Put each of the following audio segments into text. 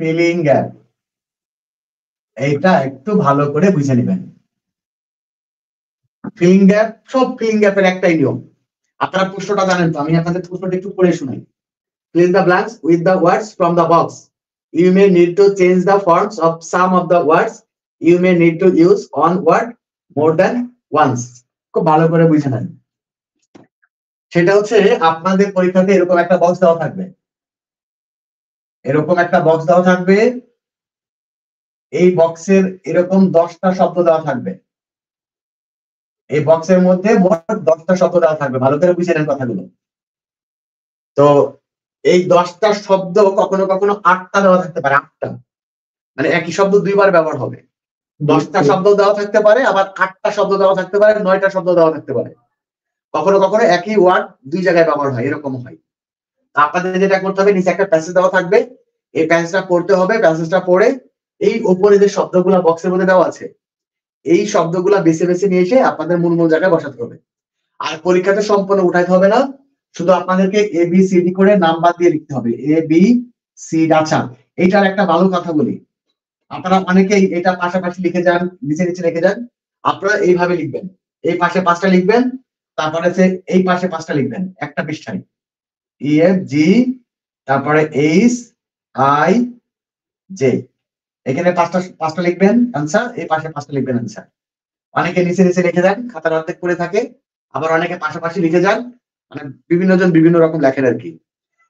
Feeling gap, এইটা একটু ভালো করে বুঝে নেবেন। ফিলিং গ্যাপ, সব ফিলিং গ্যাপের একটাই নিয়ম। আপনারা প্রশ্নটা জানেন তো, আমি আপনাদের প্রশ্নটা একটু পড়ে শোনাই। Fill the blanks with the words from the box. You may need to change the forms of some of the words. You may need to use one word more than once. খুব ভালো করে বুঝে নেন। সেটা হচ্ছে আপনাদের পরীক্ষাতে এরকম একটা বক্স দেওয়া থাকবে, এরকম একটা বক্স দেওয়া থাকবে। এই বক্সের এরকম 10টা শব্দ দেওয়া থাকবে। এই বক্সের মধ্যে মোট 10টা শব্দ দেওয়া থাকবে, ভালো করে বুঝে নেন কথাগুলো। তো এই 10টা শব্দ কখনো কখনো 8টা দেওয়া থাকতে পারে, 8টা, মানে একই শব্দ দুইবার ব্যবহার হবে। 10টা শব্দ দেওয়া থাকতে পারে, আবার 8টা শব্দ দেওয়া থাকতে পারে, 9টা শব্দ দেওয়া থাকতে পারে। কখনো কখনো একই ওয়ার্ড দুই জায়গায় ব্যবহার হয়, এরকম হয়। আপনাদের যেটা করতে হবে, নিচে একটা প্যাসেজ দেওয়া থাকবে, এই প্যাসেজটা পড়তে হবে। প্যাসেজটা পড়ে এই উপরে যে শব্দগুলা বক্সের মধ্যে দেওয়া আছে, এই শব্দগুলা বেছে বেছে নিয়ে এসে আপনাদের মূল মূল জায়গায় বসাতে হবে। আর পরীক্ষাতে সম্পূর্ণ উঠাইতে হবে না, শুধু আপনাদেরকে এ বি সি ডি করে নাম্বার দিয়ে লিখতে হবে, এ বি সি। আচ্ছা, এইটার একটা ভালো কথা বলি, আপনারা অনেকেই এটা পাশাপাশি লিখে যান, নিচে নিচে লিখে যান। আপনারা এইভাবে লিখবেন, এই পাশে 5টা লিখবেন, তারপরে এই পাশে 5টা লিখবেন একটা পৃষ্ঠায়, ই এফ জি, তারপরে এইচ আই জে। এখানে 5টা লিখবেন আনসার, এই পাশে 5টা লিখবেন আনসার। অনেকে নিচে নিচে লিখে যান, খাতার অর্ধেক পড়ে থাকে, আবার অনেকে পাশাপাশি লিখে যান, মানে বিভিন্ন জন বিভিন্ন রকম লেখেন আর কি।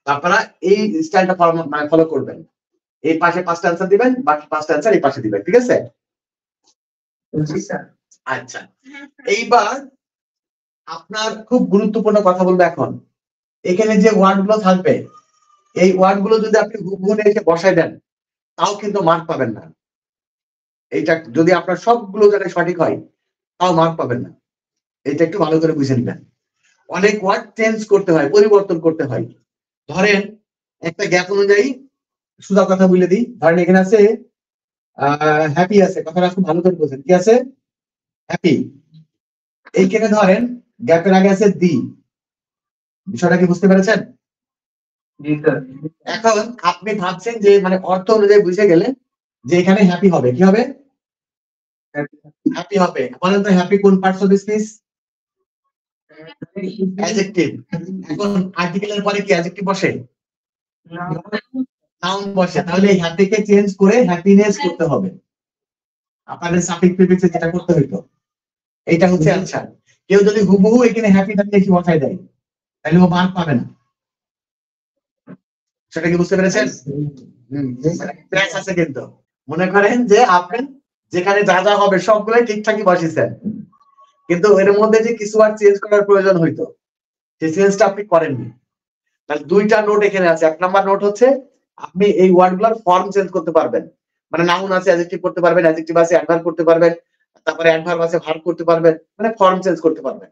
আপনারা এই স্টাইলটা ফলো করবেন, এই পাশে 5টা আনসার দিবেন, বাকি 5টা আনসার এই পাশে দিবেন, ঠিক আছে? আচ্ছা, এইবার আপনার খুব গুরুত্বপূর্ণ কথা বলবো এখন। এখানে যে ওয়ার্ড গুলো থাকবে, এই ওয়ার্ড গুলো যদি আপনি হুবহু এসে বসায় দেন, তাও কিন্তু মার্ক পাবেন না। এইটা যদি আপনার সবগুলো জায়গায় সঠিক হয়, তাও মার্ক পাবেন না। এটা একটু ভালো করে বুঝে নেবেন। অনেক ওয়ার্ড চেঞ্জ করতে হয়, পরিবর্তন করতে হয়। ধরেন একটা গ্যাপ অনুযায়ী সোজা কথা বলে দিই, ধরেন এখানে আছে হ্যাপি আছে, কথাটা খুব ভালো করে বোঝেন, কি আছে? হ্যাপি। এইখানে ধরেন গ্যাপের আগে আছে দি। বিষয়টা কি বুঝতে পেরেছেন? এখন আপনি ভাবছেন যে মানে অর্থ অনুযায়ী বুঝে গেলেন যে এখানে হ্যাপি হবে, কি হবে? হ্যাপি হবে। বলেন তো হ্যাপি কোন পার্টস অফ স্পিচ? অ্যাডজেক্টিভ। এখন আর্টিকেলের পরে কি অ্যাডজেক্টিভ বসে? নাউন বসে। তাহলে এই হ্যাপিকে চেঞ্জ করে হ্যাপিনেস করতে হবে। আপনাদের সাফিক্স প্রিফিক্সে যেটা করতে হইতো, এইটা হচ্ছে আনসার। কেউ যদি হুবহু এখানে হ্যাপিটা লিখে বসায় দেয়, তাহলে ও মার্ক পাবে না। সেটা কি বুঝতে পেরেছেন? প্যাচ আছে কিন্তু। মনে করেন যে আপনি যেখানে যা যা হবে সবগুলোই ঠিকঠাকই বসিয়েছেন, কিন্তু এর মধ্যে যে কিছু আর চেঞ্জ করার প্রয়োজন হইতো, সেই চেঞ্জটা আপনি করেননি। তাহলে 2টা নোট এখানে আছে। 1 নাম্বার নোট হচ্ছে আপনি এই ওয়ার্ডগুলোর ফর্ম চেঞ্জ করতে পারবেন, মানে নাউন আছে অ্যাডজেক্টিভ করতে পারবেন, অ্যাডজেক্টিভ আছে অ্যাডভার্ব করতে পারবেন, তারপরে অ্যাডভার্ব আছে ভার্ব করতে পারবেন, মানে ফর্ম চেঞ্জ করতে পারবেন।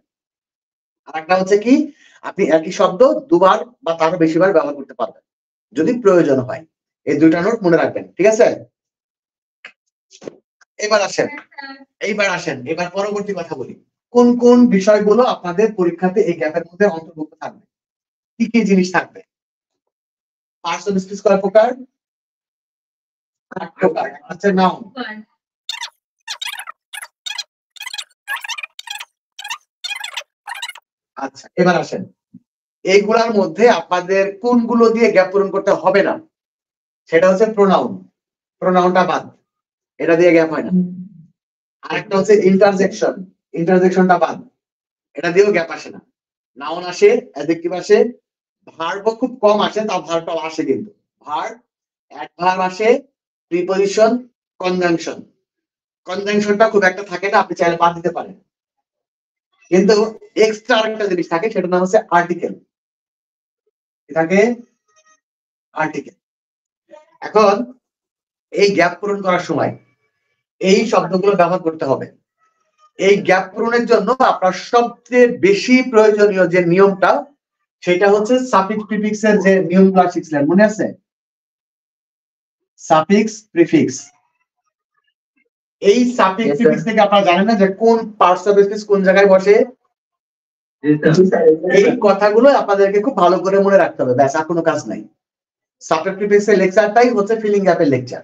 আর একটা হচ্ছে কি, আপনি একই শব্দ দুবার বা তারও বেশিবার ব্যবহার করতে পারবেন যদি প্রয়োজন হয়। এই 2টা নোট মনে রাখবেন, ঠিক আছে? এবার আসেন, এবার পরবর্তী কথা বলি। কোন কোন বিষয়গুলো আপনাদের পরীক্ষাতে এই গ্যাপের মধ্যে অন্তর্ভুক্ত থাকবে, কি কি জিনিস থাকবে? পার্টস অফ স্পিচ কয় প্রকার? 8 প্রকার। আচ্ছা, নাউন। আচ্ছা, এবার আসেন, এইগুলার মধ্যে আপনাদের কোনগুলো দিয়ে গ্যাপ পূরণ করতে হবে না, সেটা হচ্ছে প্রোনাউন। প্রোনাউনটা বাদ, এটা দিয়ে গ্যাপ হয় না। আরেকটা হচ্ছে ইন্টারজেকশন, ইন্টারজেকশনটা বাদ, এটা দিয়েও গ্যাপ আসে না। নাউন আসে, অ্যাডজেক্টিভ আসে, ভার্বও খুব কম আসে, তাও ভার্বটাও আসে কিন্তু। ভার্ব, অ্যাডভার্ব আসে, প্রিপজিশন, কনজাংশন। কনজাংশনটা খুব একটা থাকে না, আপনি চাইলে বাদ দিতে পারেন। কিন্তু এক্সট্রা আরেকটা জিনিস থাকে, সেটার নাম হচ্ছে আর্টিকেল। এটাকে আর্টিকেল। এখন এই গ্যাপ পূরণ করার সময় এই শব্দগুলো ব্যবহার করতে হবে। এই গ্যাপ পূরণের জন্য আপনার সবচেয়ে বেশি প্রয়োজনীয় যে নিয়মটা, সেটা হচ্ছে সাফিক্স প্রিফিক্সের যে নিয়মগুলো শিখছিলেন, মনে আছে? Suffix prefix. এই সাফিক্স প্রিফিক্স থেকে আপনারা জানেন না যে কোন পার্টস অফ স্পিচ কোন জায়গায় বসে? এই কথাগুলো আপনাদেরকে খুব ভালো করে মনে রাখতে হবে, ব্যাস আর কোনো কাজ নাই। সাবজেক্টিভ প্রিফিক্সের লেকচারটাই হচ্ছে ফিলিং গ্যাপের লেকচার।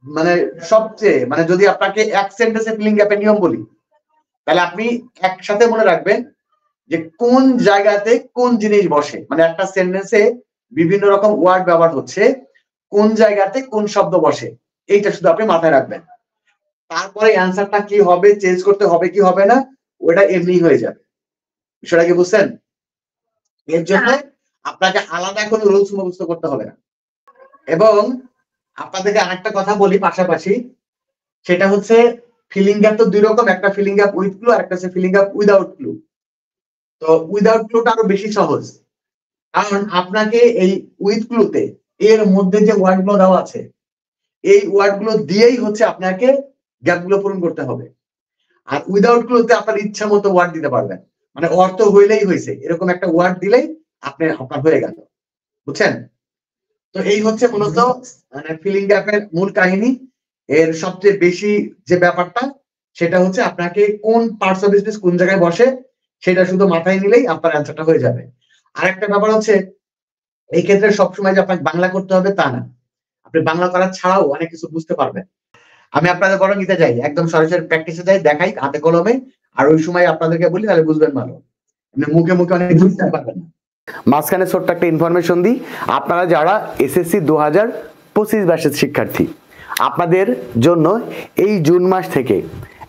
মানে সবচেয়ে মানে যদি আপনাকে এক সেন্টেন্সে ফিলিং গ্যাপের নিয়ম বলি, তাহলে আপনি একসাথে মনে রাখবেন যে কোন জায়গাতে কোন জিনিস বসে, মানে একটা সেন্টেন্সে বিভিন্ন রকম ওয়ার্ড ব্যবহার হচ্ছে, কোন জায়গাতে কোন শব্দ বসে, এইটা শুধু আপনি মাথায় রাখবেন। তারপরে অ্যান্সারটা কি হবে, চেঞ্জ করতে হবে কি হবে না, ওটা এমনি হয়ে যাবে। বিষয়টা কি বুঝছেন? এর জন্য আপনাকে আলাদা কোনো রুলস মুখস্থ করতে হবে না। এবং আপনাদেরকে আরেকটা কথা বলি পাশাপাশি, সেটা হচ্ছে ফিলিং গ্যাপ তো দুই রকম, একটা ফিলিং গ্যাপ উইথ ক্লু আর একটা হচ্ছে ফিলিং গ্যাপ উইদাউট ক্লু। তো উইদাউট ক্লুটা আরো বেশি সহজ, কারণ আপনাকে এই উইথ ক্লুতে এর মধ্যে যে ওয়ার্ড গুলো দেওয়া আছে, এই ওয়ার্ড গুলো দিয়েই হচ্ছে আপনাকে গ্যাপ গুলো পূরণ করতে হবে। আর উইদাউট ক্লুতে আপনার ইচ্ছা মতো ওয়ার্ড দিতে পারবেন, মানে অর্থ হইলেই হয়েছে এরকম একটা ওয়ার্ড দিলেই আপনার হয়ে গেল। বুঝছেন? তো এই হচ্ছে মূলত মানে ফিলিং গ্যাপের মূল কাহিনী। এর সবচেয়ে বেশি যে ব্যাপারটা, সেটা হচ্ছে আপনাকে কোন পার্টস অফ স্পিচ কোন জায়গায় বসে সেটা শুধু মাথায় নিলেই আপনার অ্যান্সারটা হয়ে যাবে। আরেকটা ব্যাপার হচ্ছে, এই ক্ষেত্রে সবসময় যে আপনাকে বাংলা করতে হবে তা না, আপনি বাংলা করা ছাড়াও অনেক কিছু বুঝতে পারবেন। আমি আপনাদের বরং নিতে যাই, একদম সরাসরি প্র্যাকটিসে যাই, দেখাই হাতে কলমে, আর ওই সময় আপনাদেরকে বলি, তাহলে বুঝবেন ভালো। মুখে মুখে অনেক বুঝতে পারবেন না। মাঝখানে ছোট্ট একটা ইনফরমেশন দিই, আপনারা যারা এসএসসি 2025 ব্যাচের শিক্ষার্থী, আপনাদের জন্য এই জুন মাস থেকে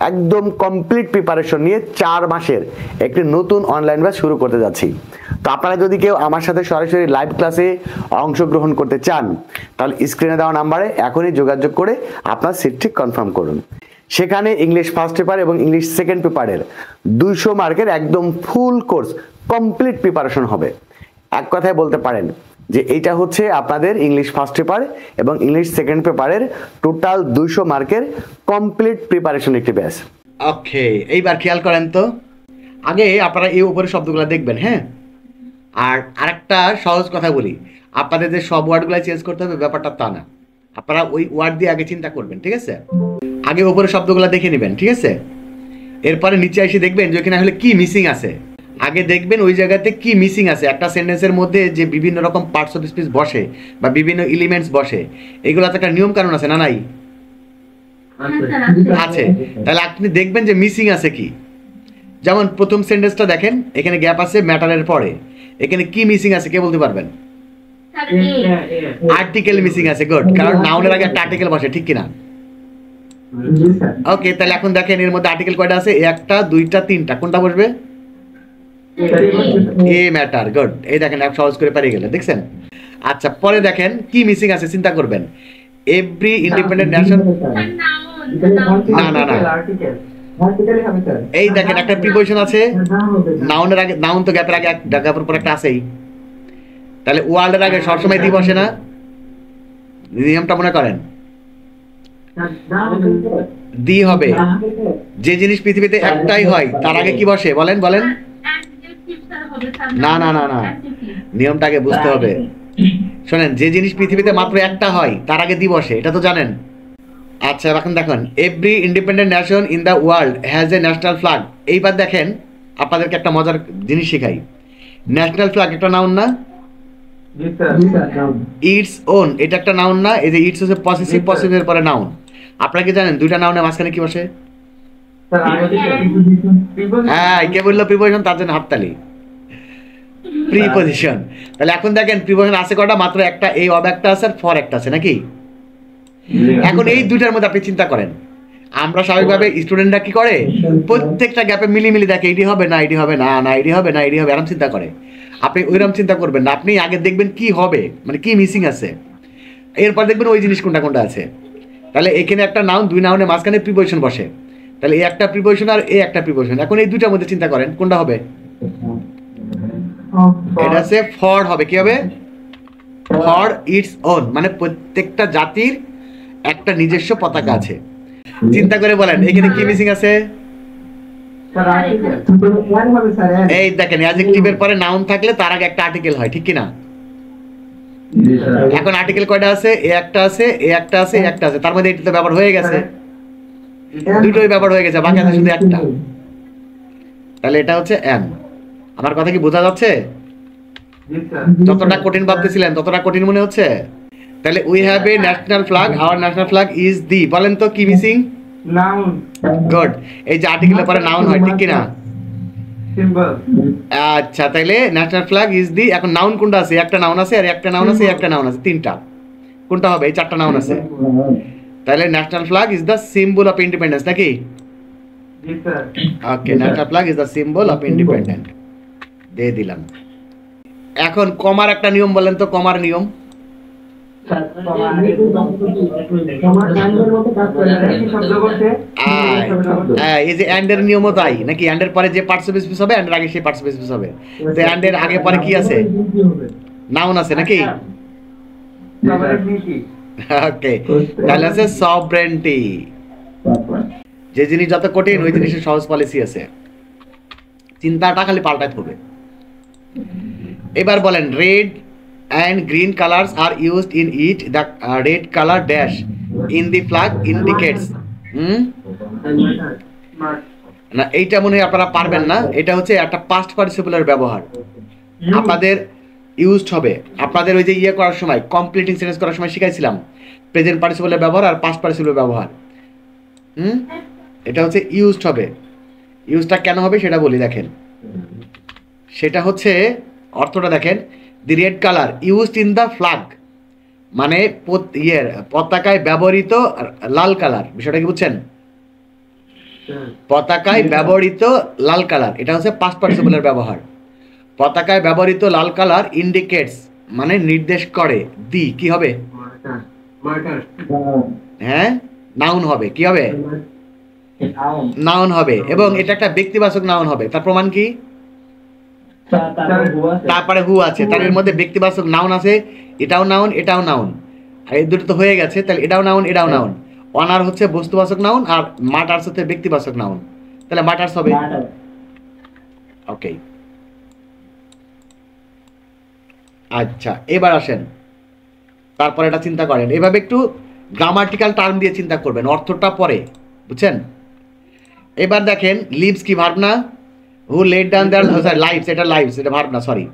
একদম কমপ্লিট প্রিপারেশন নিয়ে 4 মাসের একটি নতুন অনলাইন ব্যাচ শুরু করতে যাচ্ছি। তো আপনারা যদি কেউ আমার সাথে সরাসরি লাইভ ক্লাসে অংশগ্রহণ করতে চান, তাহলে স্ক্রিনে দেওয়া নাম্বারে এখনই যোগাযোগ করে আপনার সিট ঠিক কনফার্ম করুন। সেখানে ইংলিশ ফার্স্ট পেপার এবং ইংলিশ সেকেন্ড পেপারের 200 মার্কের একদম ফুল কোর্স কমপ্লিট প্রিপারেশন হবে। এক কথায় বলতে পারেন যে এইটা হচ্ছে আপনাদের ইংলিশ ফার্স্ট পেপার এবং ইংলিশ সেকেন্ড পেপারের টোটাল 200 মার্কের কমপ্লিট প্রিপারেশন একটি ব্যাচ। ওকে, এইবার খেয়াল করেন তো, আগে আপনারা এই উপরে শব্দগুলো দেখবেন, হ্যাঁ? আর আরেকটা সহজ কথা বলি, আপনাদের যে সব ওয়ার্ডগুলো চেঞ্জ করতে হবে ব্যাপারটা তা না, আপনারা ওই ওয়ার্ড দিয়ে আগে চিন্তা করবেন, ঠিক আছে? আগে উপরে শব্দগুলো দেখে নেবেন, ঠিক আছে? এরপরে নিচে এসে দেখবেন যে ওখানে আসলে কি মিসিং আছে। আগে দেখবেন ওই জায়গাতে কি মিসিং আছে। একটা সেন্টেন্সের মধ্যে যে বিভিন্ন রকম পার্টস অফ স্পিচ বসে বা বিভিন্ন এলিমেন্টস বসে, এগুলোতে একটা নিয়ম কানুন আছে না নাই? আছে। তাহলে আপনি দেখবেন যে মিসিং আছে কি। যেমন প্রথম সেন্টেন্সটা দেখেন, এখানে গ্যাপ আছে ম্যাটারের পরে, এখানে কি মিসিং আছে কে বলতে পারবেন? আর্টিকেল মিসিং আছে, গুড, কারণ নাউনের আগে একটা আর্টিকেল বসে, ঠিক কিনা? ওকে, তাহলে এখন দেখেন এর মধ্যে আর্টিকেল কয়টা আছে? একটা, দুইটা, তিনটা, কোনটা বসবে? A matter, good. এই দেখেন এক সহজ করে পারিয়ে গেলেন, দেখছেন? আচ্ছা, পরে দেখেন কি মিসিং আছে, চিন্তা করবেন। এভরি ইন্ডিপেন্ডেন্ট নেশন, না না না, এই দেখেন একটা প্রিপোজিশন আছে নাউনের আগে, নাউন তো গ্যাপের আগে, গ্যাপের পর একটা আছেই, তাহলে ওয়ার্ল্ডের আগে সবসময় দি বসে না? নিয়মটা মনে করেন, দি হবে। যে জিনিস পৃথিবীতে একটাই হয় তার আগে কি বসে বলেন বলেন? না না না না, নিয়মটা আগে বুঝতে হবে। শোনেন, যে জিনিস পৃথিবীতে মাত্র একটা হয় তার আগে দি বসে, এটা তো জানেন। আচ্ছা, এখন দেখেন, every independent nation in the world has a national flag. এইবার দেখেন আপনাদেরকে একটা মজার জিনিস শেখাই। ন্যাশনাল ফ্ল্যাগ একটা নাউন না? ইটস ওন, এটা একটা নাউন না? এই যে ইটস হচ্ছে পসেসিভ, পসেসিভের পরে নাউন। আপনারা কি জানেন দুইটা নাউনের মাঝখানে কি বসে? হ্যাঁ, কে বললো প্রিপোজিশন? তার জন্য হাততালি। প্রিপোজিশন। তাহলে এখন দেখেন প্রিপোজিশন আছে কটা? মাত্র একটা। এই অব একটা আছে আর ফর একটা আছে, নাকি? এখন এই দুইটার মধ্যে আপনি চিন্তা করেন, আমরা স্বাভাবিকভাবে স্টুডেন্টরা কি করে, প্রত্যেকটা গ্যাপে মিলিমিলি দেখে এটি হবে না, এটি হবে না, না এটি হবে না, এটি হবে, এরকম চিন্তা করে। আপনি ওইরকম চিন্তা করবেন না, আপনি আগে দেখবেন কি হবে, মানে কি মিসিং আছে, এরপর দেখবেন ওই জিনিস কোনটা কোনটা আছে। তাহলে এখানে একটা নাউন, দুই নাউনের মাঝখানে প্রিপোজিশন বসে, তাহলে এই একটা প্রিপোজিশন আর এই একটা প্রিপোজিশন। এখন এই দুইটার মধ্যে চিন্তা করেন কোনটা হবে? এটা হচ্ছে ফর হবে। কি হবে? ফর ইটস ওন, মানে প্রত্যেকটা জাতির একটা নিজস্ব পতাকা আছে। চিন্তা করে বলেন এখানে কি মিসিং আছে? এই দেখেন, অ্যাডজেক্টিভের পরে নাউন থাকলে তার আগে একটা আর্টিকেল হয়, ঠিক কি না? এখন আর্টিকেল কয়টা আছে? এ একটা আছে, এ একটা আছে, এ একটা আছে, তার মধ্যে এটা তো ব্যবহার হয়ে গেছে, দুটোই ব্যবহার হয়ে গেছে, বাকি আছে শুধু একটা। তাহলে এটা হচ্ছে এন। আমার কথা কি বোঝা যাচ্ছে? যতটা কঠিন ভাবতেছিলেন ততটা কঠিন মনে হচ্ছে? তাহলে we have a national flag, our national flag is the, বলেন তো কি মিসিং? Noun, good. এই যে আর্টিকেলের পরে নাউন হয়, ঠিক কি না? সিম্বল, আচ্ছা, তাইলে ন্যাশনাল ফ্ল্যাগ ইজ দি, এখন নাউন কোনটা আছে? একটা নাউন আছে, আর একটা নাউন আছে, একটা নাউন আছে, তিনটা। কোনটা হবে? এই চারটা নাউন আছে। তাহলে national flag is the symbol of independence, নাকি? জি sir. Okay, national flag is the symbol of independent, দিয়ে দিলাম। এখন কমার একটা নিয়ম বলেন তো, কমার নিয়ম। শব্দ করছে, এই যে অ্যান্ড এর নিয়মও তাই নাকি? অ্যান্ড এর পরে যে পার্টিসিপেট স্পিচ হবে, অ্যান্ড এর আগে সেই পার্টিসিপেট স্পিচ হবে। তো অ্যান্ড এর আগে পরে কি আছে? নাউন আছে, নাকি? সভাপতি, ওকে, তাহলে আছে সভরেন্টি। যে জিনিস যত কঠিন ওই জিনিসের সহজ পলিসি আছে, চিন্তাটা খালি পাল্টাতে হবে। এবার বলেন, red and green colors are used in it. The red color dash in the flag indicates না, এইটা মনে হয় আপনারা পারবেন না। এটা হচ্ছে একটা পাস্ট পার্টিসিপলের ব্যবহার, আপনাদের ইউজড হবে। আপনাদের ওই যে ইয়ে করার সময়, কমপ্লিটিং সেন্টেন্স করার সময় শিখাইছিলাম প্রেজেন্ট পার্টিসিপলের ব্যবহার আর পাস্ট পার্টিসিপলের ব্যবহার। এটা হচ্ছে ইউজড হবে। ইউজটা কেন হবে সেটা বলি, দেখেন। সেটা হচ্ছে, অর্থটা দেখেন, the red colour used in the flag, মানে পতাকায় ব্যবহৃত লাল কালার। বিষয়টা কি বুঝছেন? পতাকায় ব্যবহৃত লাল কালার, এটা হচ্ছে পাস্ট পার্টিসিপলের ব্যবহার। পতাকায় ব্যবহৃত লাল কালার ইন্ডিকেটস, মানে নির্দেশ করে। দি কি হবে? হ্যাঁ, নাউন হবে। কি হবে? নাউন হবে, এবং এটা একটা ব্যক্তিবাচক নাউন হবে। তার প্রমাণ কি? তারপরে হু আছে, তার এর মধ্যে ব্যক্তিবাচক নাউন আছে, এটাও নাউন, এটাও নাউন, আর এই দুটো তো হয়ে গেছে। তাহলে এটাও নাউন, এটাও নাউন। অনার হচ্ছে বস্তুবাচক নাউন, আর মাটার্স হচ্ছে ব্যক্তিবাচক নাউন। তাহলে মাটার্স হবে। ওকে, আচ্ছা, এবার আসেন, তারপরে এটা চিন্তা করেন। এভাবে একটু গ্রামাটিক্যাল টার্ম দিয়ে চিন্তা করবেন, অর্থটা পরে, বুঝছেন? এবার দেখেন, লিভস কি ভার্ব না? হু লেড ডাউন দেয়ার, সরি লাইভস, এটা লাইভস, এটা ভার্ব না, sorry.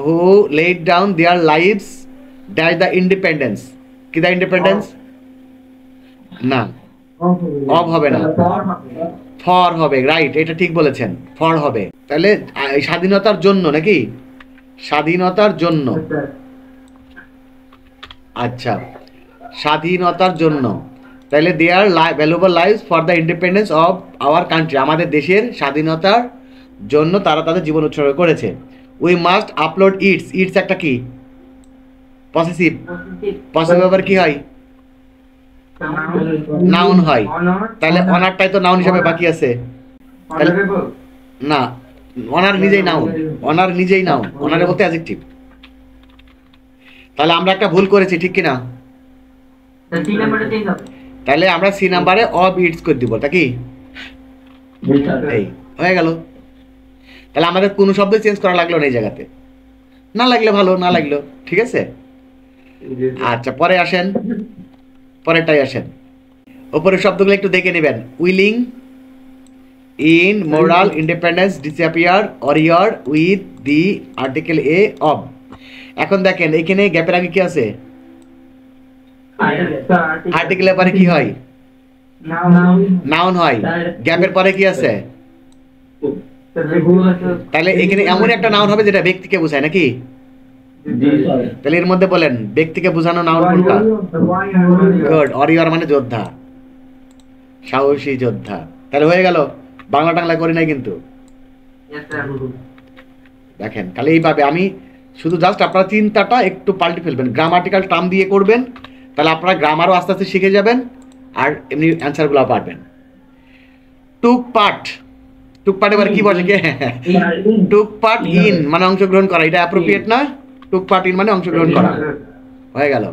Who laid down their lives dash the independence, কি দ্য ইন্ডিপেন্ডেন্স? না, অব হবে না, ফর হবে। রাইট, এটা ঠিক বলেছেন, ফর হবে। তাহলে স্বাধীনতার জন্য, নাকি? স্বাধীনতার জন্য। আচ্ছা, স্বাধীনতার জন্য। তাহলে they are valuable lives for the independence of our country, আমাদের দেশের স্বাধীনতার জন্য তারা তাদের জীবন উৎসর্গ করেছে। We must upload its, its একটা কি? পসেসিভ। পসেসিভ আবার কি হয়? নাউন হয়। তাহলে অনারটাই তো নাউন হিসাবে বাকি আছে। না, অনার নিজেই নাউন, অনার নিজেই নাউন, অনারে বলতে অ্যাডজেক্টিভ। তাহলে আমরা একটা ভুল করেছি, ঠিক কিনা? তাহলে আমরা সি নাম্বারে অব ইটস করে দিব, তা কি? এই হয়ে গেল। তাহলে আমাদের কোনো শব্দ চেঞ্জ করা লাগলো না এই জায়গাতে, না লাগলে ভালো, না লাগলো ঠিক আছে। আচ্ছা, পরে আসেন, পরেরটাই আসেন। উপরের শব্দগুলো একটু দেখে নেবেন। Willing, in, moral, independence, disappear, warrior, with, the, article a, of. এখন দেখেন এখানে গ্যাপের আগে কি আছে? আর্টিকেলের পরে কি হয়? নাউন হয়। গ্যাপের পরে কি আছে? তাহলে এখানে এমন একটা নাউন হবে যেটা ব্যক্তিকে বোঝায়, নাকি? তাহলে এর মধ্যে বলেন ব্যক্তিকে বোঝানো নাউন কোনটা? গুড, অরিয়ার মানে যোদ্ধা, সাহসী যোদ্ধা। তাহলে হয়ে গেল, বাংলা টাংলা করি নাই কিন্তু। দেখেন, তাহলে এইভাবে আমি শুধু জাস্ট আপনারা চিন্তাটা একটু পাল্টে ফেলবেন, গ্রামাটিক্যাল টার্ম দিয়ে করবেন, তাহলে আপনারা গ্রামারও আস্তে আস্তে শিখে যাবেন, আর এমনি অ্যান্সারগুলো পারবেন। টুক পার্ট, টুক পার্ট এবার কি বসে? টুক পার্ট ইন মানে অংশগ্রহণ করা, এটা অ্যাপ্রোপ্রিয়েট না? টুক পার্ট ইন মানে অংশগ্রহণ করা, হয়ে গেল।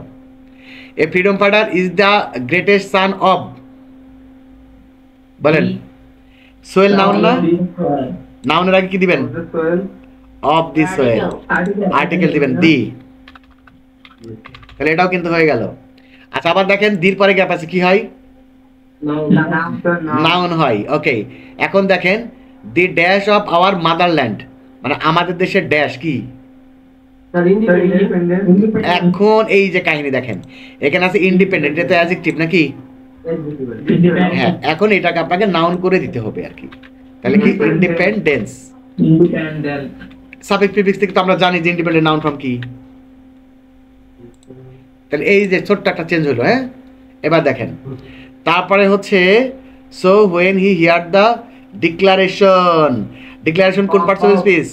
এ freedom fighter is the greatest son of, বলেন। সোয়েল নাউন না? নাউনের আগে কি দিবেন? অফ দি সোয়েল, আর্টিকেল দিবেন দি। তাহলে এটাও কিন্তু হয়ে গেল। আচ্ছা, আবার দেখেন দির পরে গ্যাপ আছে, কি হয়? নাউন হয়। ওকে, এখন দেখেন the dash of our motherland, মানে আমাদের দেশের ড্যাশ কি? ইন্ডিপেন্ডেন্ট এখন এই যে কাহিনী দেখেন, এখানে আছে ইন্ডিপেন্ডেন্ট, এটা তো অ্যাডজেক্টিভ নাকি? হ্যাঁ, এখন এটাকে আপনাকে নাউন করে দিতে হবে আর কি। তাহলে কি ইন্ডিপেন্ডেন্স, সাবজেক্ট প্রিফিক্স থেকে তো আমরা জানি যে ইন্ডিপেন্ডেন্ট নাউন ফর্ম কি। তাহলে এই যে ছোট্ট একটা চেঞ্জ হলো। হ্যাঁ, এবার দেখেন তারপরে হচ্ছে so when he here the declaration, declaration কোন পার্টস অফ স্পিচ?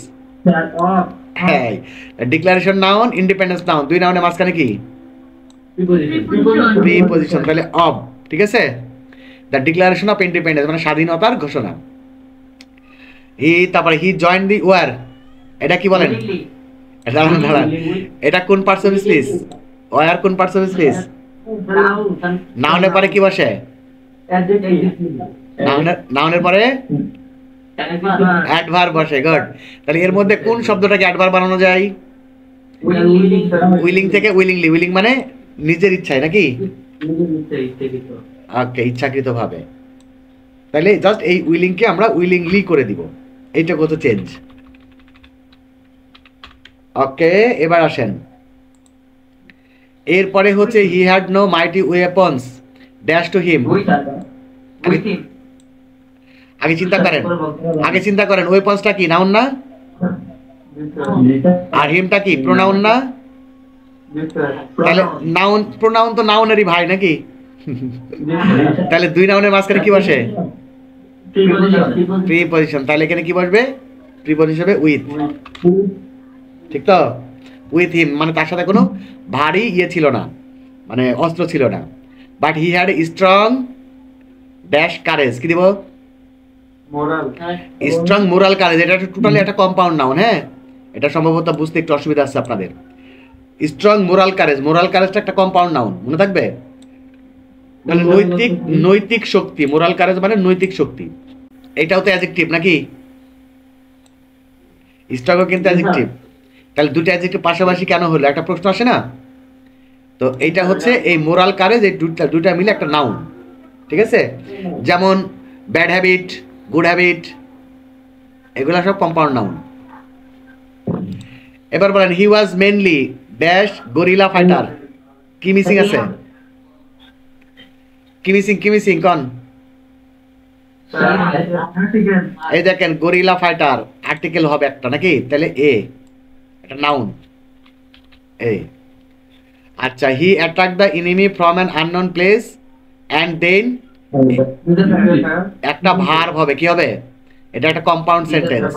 হ্যাঁ, ডিক্লারেশন নাউন, ইন্ডিপেন্ডেন্স নাউন, দুই নাউনের মাঝখানে কি প্রিপজিশন, তাহলে অব, ঠিক আছে? দ্য ডিক্লারেশন অফ ইন্ডিপেন্ডেন্স মানে স্বাধীনতার ঘোষণা। তারপরে হি জয়েন দি ওয়ার, এটা কি বলেন? দাঁড়ান দাঁড়ান, এটা কোন পার্টস অফ স্পিচ? ওয়ার কোন পার্টস অফ স্পিচ? নাউনের পরে কি বসে? নাউনের পরে অ্যাডভার্ব বসে। গুড। তাহলে এর মধ্যে কোন শব্দটাকে অ্যাডভার্ব বানানো যায়? উইলিং থেকে উইলিংলি। উইলিং মানে নিজের ইচ্ছায় নাকি? ওকে, ইচ্ছাকৃত ভাবে। তাহলে জাস্ট এই উইলিংকে আমরা উইলিংলি করে দিব, এইটা কত চেঞ্জ। ওকে, এবার আসেন এরপরে হচ্ছে he had no mighty weapons dash to him. আগে চিন্তা করেন ওয়েপন্সটা কি নাউন না? আর হিমটা কি প্রোনাউন না? তাহলে নাউন প্রোনাউন তো নাউনেরই ভাই নাকি? তাহলে দুই নাউনের মাঝখানে কি বসে? প্রিপজিশন। তাহলে এখানে কি বসবে? প্রিপজিশন হিসেবে উইথ, ঠিক তো? উইথ হিম মানে তার সাথে কোনো ভারী ইয়ে ছিল না, মানে অস্ত্র ছিল না। But he had strong dash courage, কি দিব? Strong moral courage. এটা টোটালি একটা কম্পাউন্ড নাউন। হ্যাঁ, এটা সম্ভবত বুঝতে একটু অসুবিধা আছে আপনাদের। স্ট্রং মোরাল কারেজ, মোরাল কারেজটা একটা কম্পাউন্ড নাউন, মনে থাকবে? মানে নৈতিক শক্তি, মোরাল কারেজ মানে নৈতিক শক্তি। এটাও তো অ্যাডজেক্টিভ নাকি? স্ট্রংও কিন্তু অ্যাডজেক্টিভ। তাহলে দুটো অ্যাডজেক্টিভ পাশাপাশি কেন হলো? একটা প্রশ্ন আসে না? তো এইটা হচ্ছে এই মোরাল কারেজ, এই দুটা মিলে একটা নাউন, ঠিক আছে? যেমন ব্যাড হ্যাবিট, গুড হ্যাবিট, এগুলা সব কম্পাউন্ড নাউন। এবার বলেন হি ওয়াজ মেনলি ড্যাশ গরিলা ফাইটার, কি মিসিং আছে? কি মিসিং কন? এই দেখেন গরিলা ফাইটার আর্টিকেল হবে একটা নাকি? তাহলে এ, এটা নাউন এ। আচ্ছা, he attack the enemy from an unknown place and then, একটা ভার্ব হবে, কি হবে? এটা একটা কম্পাউন্ড সেন্টেন্স।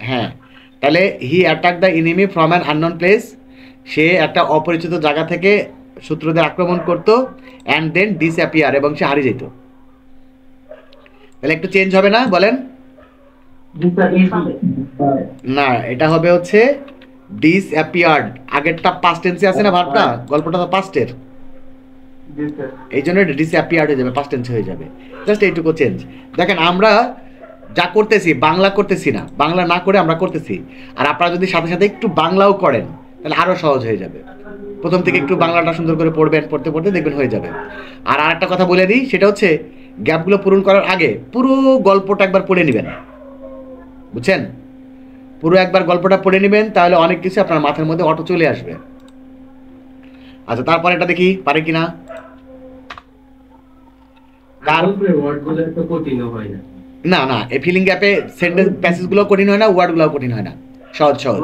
হ্যাঁ, তাহলে he attack the enemy from an unknown place, সে একটা অপরিচিত জায়গা থেকে শত্রুদের আক্রমণ করত, অ্যান্ড দেন ডিসঅ্যাপিয়ার, এবং সে হারিয়ে যেত। তাহলে একটু চেঞ্জ হবে না বলেন? না, এটা হবে হচ্ছে ডিসঅ্যাপিয়ার্ড। আগেরটা পাস্ট টেন্সে আছে না ভার্বটা, গল্পটা তো পাস্টের, এই জন্য ডিসঅ্যাপিয়ার্ড হয়ে যাবে, পাস্ট টেন্সে হয়ে যাবে। জাস্ট এইটুকু চেঞ্জ। দেখেন আমরা যা করতেছি বাংলা করতেছি না, বাংলা না করে আমরা করতেছি। আর আপনারা যদি সাথে সাথে একটু বাংলাও করেন তাহলে আরো সহজ হয়ে যাবে। প্রথম থেকে একটু বাংলাটা সুন্দর করে পড়বেন, পড়তে পড়তে দেখবেন হয়ে যাবে। আর আরেকটা কথা বলে দিই, সেটা হচ্ছে গ্যাপগুলো পূরণ করার আগে পুরো গল্পটা একবার পড়ে নেবেন, বুঝছেন? পুরো একবার গল্পটা পড়ে নেবেন, তাহলে অনেক কিছু আপনার মাথার মধ্যে অটো চলে আসবে। আচ্ছা, তারপরে এটা দেখি পারে কিনা। না না, এই ফিলিং গ্যাপে সেন্টেন্স প্যাসেজগুলো কঠিন হয় না, ওয়ার্ডগুলো কঠিন হয় না, সহজ সহজ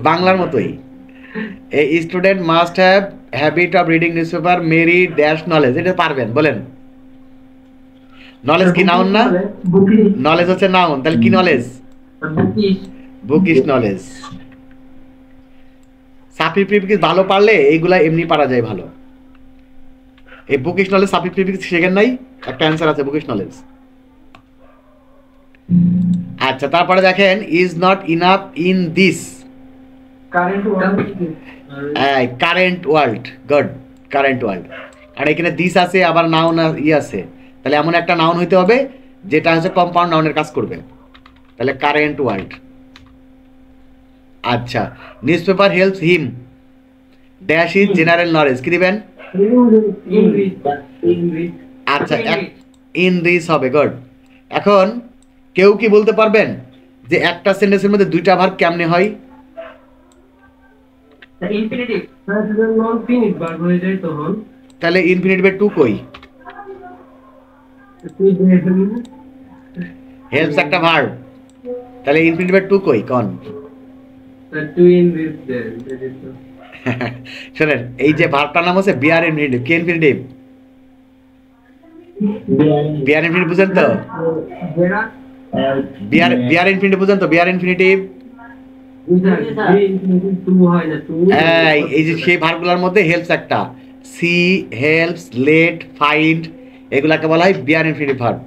বাংলার মতোই। A student must have habit of reading newspaper merry dash knowledge, এটা পারবেন বলেন? নলেজ কি নাউন না? নলেজ হচ্ছে নাউন, তাহলে কি knowledge? Bookish knowledge. Suffix prefix ভালো পারলে এইগুলা এমনি পারা যায় ভালো। এই বুকিশ নলেজ সাফিক প্রিফিক্স শেখেন নাই? একটা অ্যান্সার আছে বুকিশ নলেজ। আচ্ছা, তারপরে দেখেন is not enough in this current world. Good, current world. আর এখানে দিস আছে, আবার নাউন ই আছে, তাহলে এমন একটা নাউন হইতে হবে যেটা হচ্ছে কম্পাউন্ড নাউনের কাজ করবে, তাহলে কারেন্ট ওয়ার্ল্ড। আচ্ছা, newspaper helps him dash is general knowledge, কি দিবেন? আচ্ছা, ইন রিচ হবে। গুড। এখন কেউ কি বলতে পারবেন যে একটা সেন্টেন্সের মধ্যে দুইটা ভার্ব কেমনে হয়? ইনফিনিটিভ স্যার যদি নন ফিনিট বার হয়ে যায় তখন তাহলে ইনফিনিটিভ টু কই? হেল্পস একটা ভার্ব, তাহলে ইনফিনিটিভ টু কই কোন? টু ইন দিস শোনেন, এই যে ভার্বটার নাম হচ্ছে বিআর ইনফিনিটিভ। কি ইনফিনিটিভ? বিআর ইনফিনিটিভ বুঝেন তো? যেটা বিআর ইনফিনিটিভ বুঝেন তো? বিআর ইনফিনিটিভ টু হয় না টু এই যে সেই ভার্বগুলোর মধ্যে হেল্পস একটা, সি, হেল্পস, লেট, ফাইন্ড, এগুলাকে বলা হয় বিআর ইনফিনিটিভ ভার্ব।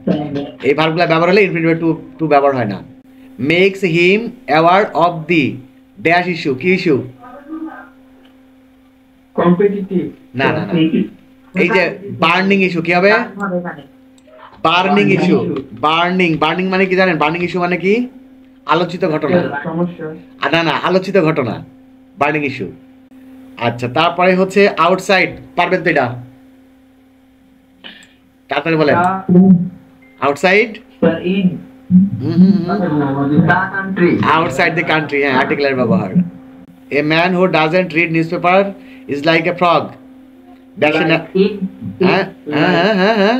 এই ভার্বগুলো ব্যবহার হলে ইনফিনিটিভ টু ব্যবহার হয় না। Makes him aware of the dash issue. কি ইস্যু? কম্পিটিটিভ না না না, এই যে বার্নিং ইস্যু। কি হবে? হবে এখানে বার্নিং ইস্যু। বার্নিং মানে কি জানেন? বার্নিং ইস্যু মানে কি? আলোচিত ঘটনা। সমস্যা না না, আলোচিত ঘটনা, বার্নিং ইস্যু। আচ্ছা, তারপরে হচ্ছে আউটসাইড। পারবেন তো এটা? তাড়াতাড়ি বলেন। Outside, sir in the country outside the country. হ্যাঁ, আর্টিকেলের ব্যবহার। A man who doesn't read newspaper is like a frog. দেখেন। ইন হ্যাঁ হ্যাঁ হ্যাঁ হ্যাঁ।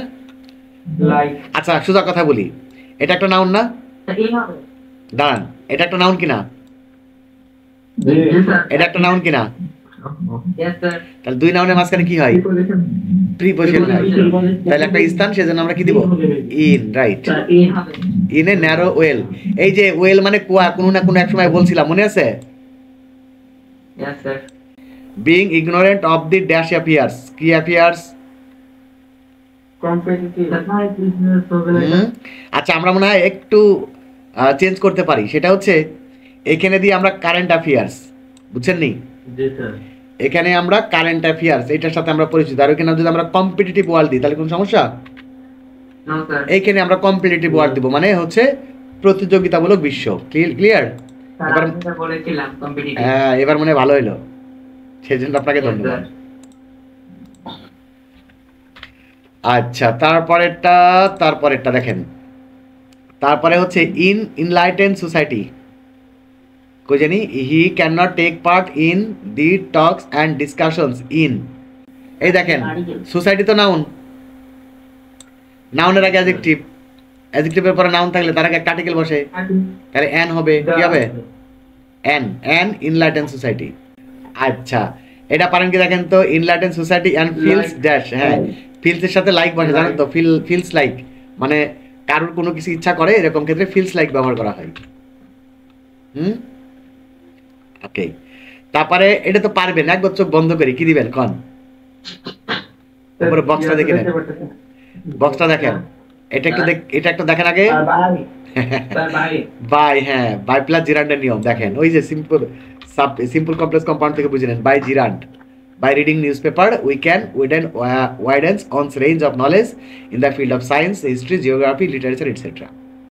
লাইক আচ্ছা, সোজা কথা বলি, এটা একটা নাউন না? ইন হবে দাঁড়ান, এটা একটা নাউন কিনা? ইয়েস স্যার এটা একটা নাউন কিনা? ইয়েস স্যার তাহলে দুই নাউনের মাঝখানে কি হয়? প্রিপোজিশন হয়। তাহলে একটা স্থান, সেজন্য আমরা কি দিব? ইন। রাইট। স্যার ইন হবে ইন এ ন্যারো ওয়েল। এই যে ওয়েল মানে কুয়া, কোনো না কোনো এক সময় বলছিলাম, মনে আছে? Yes sir being ignorant of the dash appears. কি অ্যাপিয়ার্স? কম্পিটিটিভ স্যার বিজনেস হবে না আচ্ছা, আমরা মনে হয় একটু চেঞ্জ করতে পারি। সেটা হচ্ছে এখানে দিয়ে আমরা কারেন্ট অ্যাফেয়ার্স, বুঝছেন নি? জি স্যার এখানে আমরা কারেন্ট অ্যাফেয়ার্স, এটার সাথে আমরা পরিচিত। আর ওখানে যদি আমরা কম্পিটিটিভ ওয়ার্ল্ড দিই তাহলে কোনো সমস্যা? নো স্যার এইখানে আমরা কম্পিটিটিভ ওয়ার্ল্ড দিব, মানে হচ্ছে প্রতিযোগিতামূলক বিশ্ব। ক্লিয়ার? স্যার এবার আমি এটা বলেছিলাম কম্পিটিটিভ হ্যাঁ, এবার মনে হয় ভালো হলো, সেজন্য আপনাকে ধন্যবাদ। আচ্ছা, তারপরেরটা দেখেন। তারপরে হচ্ছে ইন ইনলাইটেন সোসাইটি। কই জানি? He can not take part in the talks and discussions in. এই দেখেন, সোসাইটি তো নাউন, নাউনের আগে অ্যাডজেক্টিভ, অ্যাডজেক্টিভের পরে নাউন থাকলে তার আগে একটা আর্টিকেল বসে, তাহলে অ্যান হবে। কি হবে? An ইনলাইটেন society. আচ্ছা, এটা পারেন কি দেখেন তো? ইনলাইটেন সোসাইটি অ্যান্ড ফিলস ড্যাশ। হ্যাঁ, ফিলসের সাথে লাইক বসে, জানেন তো? ফিলস লাইক মানে কারোর কোনো কিছু ইচ্ছা করে, এরকম ক্ষেত্রে ফিলস লাইক ব্যবহার করা হয়। ওকে, তারপরে এটা তো পারবেন, একবার চোখ বন্ধ করি। কি দিবেন কন? উপরে বক্সটা দেখে নেন, বক্সটা দেখেন। এটা একটু দেখেন আগে। বাই, হ্যাঁ, বাই প্লাস জিরান্ডের নিয়ম দেখেন। ওই যে সিম্পল কমপ্লেক্স কম্পাউন্ড থেকে বুঝে নেন। By gerund, by reading newspaper we can widens one's range of knowledge in the field of science, history, geography, literature, etc.